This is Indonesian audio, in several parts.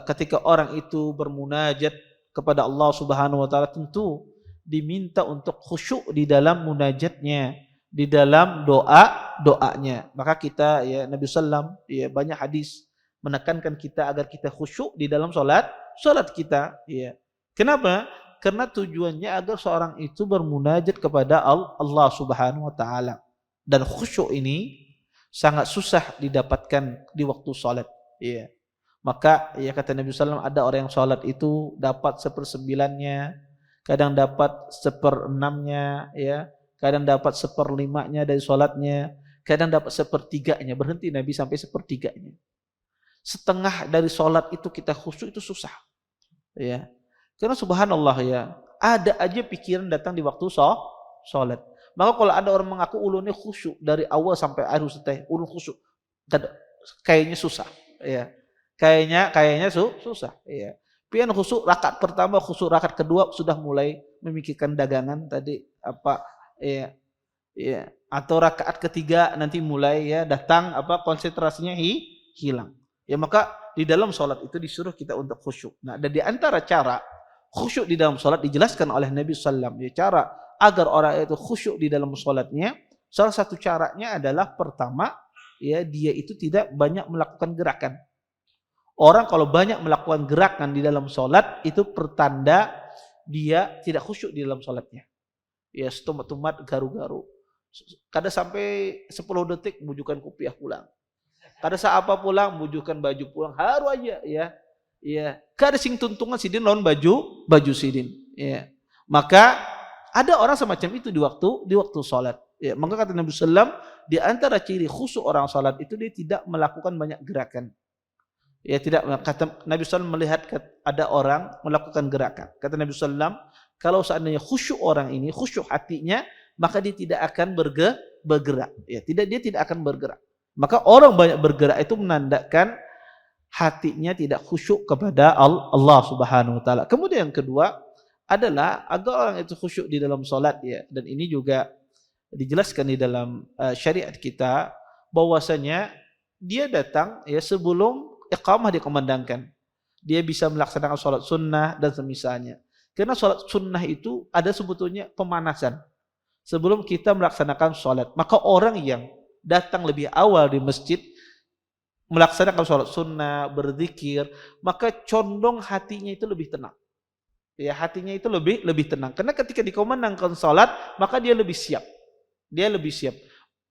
ketika orang itu bermunajat kepada Allah Subhanahu wa taala tentu diminta untuk khusyuk di dalam munajatnya, di dalam doanya. Maka kita ya Nabi sallam ya banyak hadis menekankan kita agar kita khusyuk di dalam salat kita ya. Kenapa? Karena tujuannya agar seorang itu bermunajat kepada Allah Subhanahu wa taala. Dan khusyuk ini sangat susah didapatkan di waktu salat ya. Maka ya kata Nabi SAW ada orang yang salat itu dapat 1/9-nya, kadang dapat 1/6-nya ya, kadang dapat 1/5-nya dari salatnya, kadang dapat 1/3-nya, berhenti Nabi sampai 1/3-nya. Setengah dari salat itu kita khusyuk itu susah. Ya. Karena subhanallah ya, ada aja pikiran datang di waktu salat. Maka kalau ada orang mengaku ulunnya khusyuk dari awal sampai akhir Ustaz, ulun khusyuk, kayaknya susah ya. Kayaknya susah ya. Pian khusyuk rakaat pertama, khusyuk rakaat kedua sudah mulai memikirkan dagangan tadi apa ya atau rakaat ketiga nanti mulai ya datang apa konsentrasinya hilang. Ya maka di dalam salat itu disuruh kita untuk khusyuk. Nah, dan di antara cara khusyuk di dalam salat dijelaskan oleh Nabi sallallahu alaihi wasallam, ya cara agar orang itu khusyuk di dalam salatnya, salah satu caranya adalah pertama ya dia itu tidak banyak melakukan gerakan. Orang kalau banyak melakukan gerakan di dalam sholat itu pertanda dia tidak khusyuk di dalam sholatnya. Ya setumat-tumat garu-garu. Kada sampai 10 detik bujukan kopiah pulang. Kada seapa pulang bujukan baju pulang. Haru aja ya. Ya. Kada sing tuntungan sidin lawan baju sidin. Ya. Maka ada orang semacam itu di waktu sholat. Ya. Maka kata Nabi SAW di antara ciri khusyuk orang sholat itu dia tidak melakukan banyak gerakan. Ya tidak, kata Nabi SAW melihat ada orang melakukan gerakan. Kata Nabi SAW, kalau seandainya khusyuk orang ini, khusyuk hatinya, maka dia tidak akan bergerak. Ya, dia tidak akan bergerak. Maka orang banyak bergerak itu menandakan hatinya tidak khusyuk kepada Allah Subhanahu wa taala. Kemudian yang kedua adalah agar orang itu khusyuk di dalam salat ya. Dan ini juga dijelaskan di dalam syariat kita bahwasanya dia datang ya sebelum iqamah dikumandangkan. Dia bisa melaksanakan sholat sunnah dan semisalnya. Karena sholat sunnah itu ada sebetulnya pemanasan. Sebelum kita melaksanakan sholat. Maka orang yang datang lebih awal di masjid, melaksanakan sholat sunnah, berzikir, maka condong hatinya itu lebih tenang. Ya, hatinya itu lebih tenang. Karena ketika dikumandangkan sholat, maka dia lebih siap. Dia lebih siap.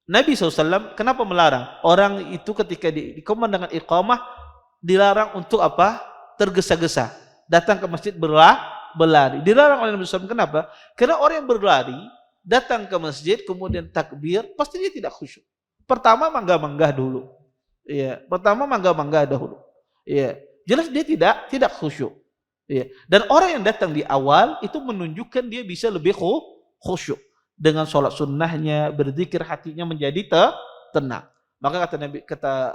Nabi SAW kenapa melarang? Orang itu ketika dikumandangkan iqamah, dilarang untuk apa? Tergesa-gesa. Datang ke masjid berlari. Dilarang oleh Nabi SAW. Kenapa? Karena orang yang berlari, datang ke masjid, kemudian takbir, pasti dia tidak khusyuk. Pertama manggah-manggah dulu. Ya, pertama manggah-manggah dahulu. Ya, jelas dia tidak khusyuk. Ya. Dan orang yang datang di awal itu menunjukkan dia bisa lebih khusyuk. Dengan sholat sunnahnya, berzikir hatinya menjadi tenang. Maka kata Nabi,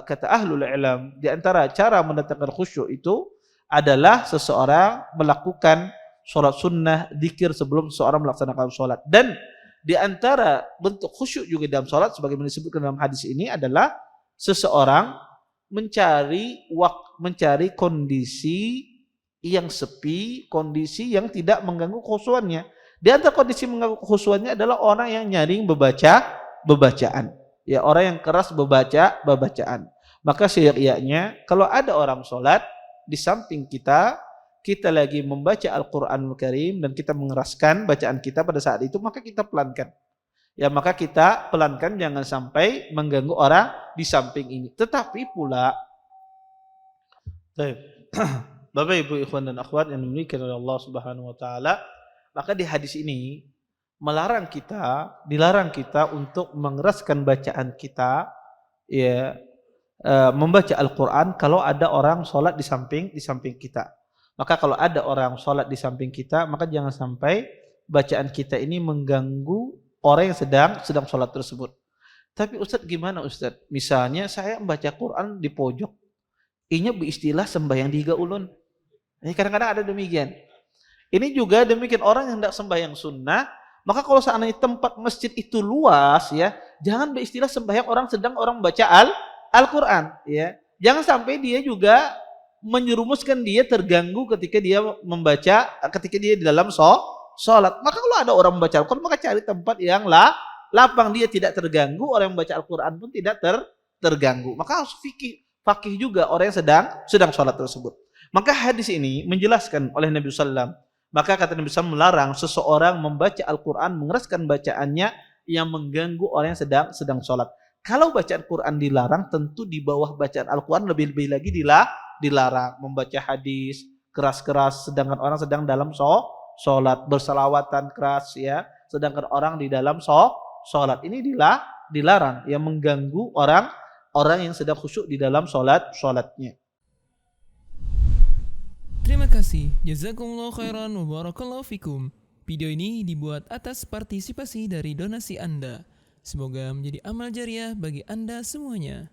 kata ahlul ilm, di antara cara mendatangkan khusyuk itu adalah seseorang melakukan sholat sunnah, zikir sebelum seseorang melaksanakan sholat. Dan di antara bentuk khusyuk juga dalam sholat, sebagaimana disebutkan dalam hadis ini adalah seseorang mencari kondisi yang sepi, kondisi yang tidak mengganggu khusyuknya. Di antara kondisi mengganggu khusyuknya adalah orang yang nyaring bacaan. Ya, orang yang keras bacaan. Maka syariatnya kalau ada orang sholat di samping kita lagi membaca Al-Qur'anul Karim dan kita mengeraskan bacaan kita pada saat itu, maka kita pelankan. Ya, maka kita pelankan jangan sampai mengganggu orang di samping ini. Tetapi pula Bapak Ibu ikhwan dan akhwat yang dimuliakan oleh Allah Subhanahu wa taala, maka di hadis ini dilarang kita untuk mengeraskan bacaan kita ya membaca Al-Qur'an kalau ada orang sholat di samping kita. Maka kalau ada orang sholat di samping kita, maka jangan sampai bacaan kita ini mengganggu orang yang sedang sholat tersebut. Tapi Ustadz gimana Ustadz? Misalnya saya membaca Quran di pojok, inya beristilah sembahyang di ulun. Kadang-kadang ada demikian. Ini juga demikian orang yang hendak sembahyang sunnah, maka kalau seandainya tempat masjid itu luas ya, jangan beristilah sembahyang orang sedang orang baca Al-Qur'an ya. Jangan sampai dia juga menyerumuskan dia terganggu ketika dia membaca, ketika dia di dalam sholat. Maka kalau ada orang membaca Al-Quran, maka cari tempat yang lapang, dia tidak terganggu. Orang yang membaca Al-Quran pun tidak terganggu. Maka harus fakih juga orang yang sedang sholat tersebut. Maka hadis ini menjelaskan oleh Nabi SAW. Maka kata Nabi SAW melarang seseorang membaca Al-Quran, mengeraskan bacaannya yang mengganggu orang yang sedang sholat. Kalau bacaan Quran dilarang, tentu di bawah bacaan Al-Quran lebih-lebih lagi dilarang. Membaca hadis keras-keras sedangkan orang sedang dalam sholat, bersalawatan keras ya, sedangkan orang di dalam sholat. Ini dilarang, yang mengganggu orang yang sedang khusyuk di dalam sholatnya. Terima kasih. Jazakumullah khairan wa barakallahu fikum. Video ini dibuat atas partisipasi dari donasi Anda. Semoga menjadi amal jariah bagi Anda semuanya.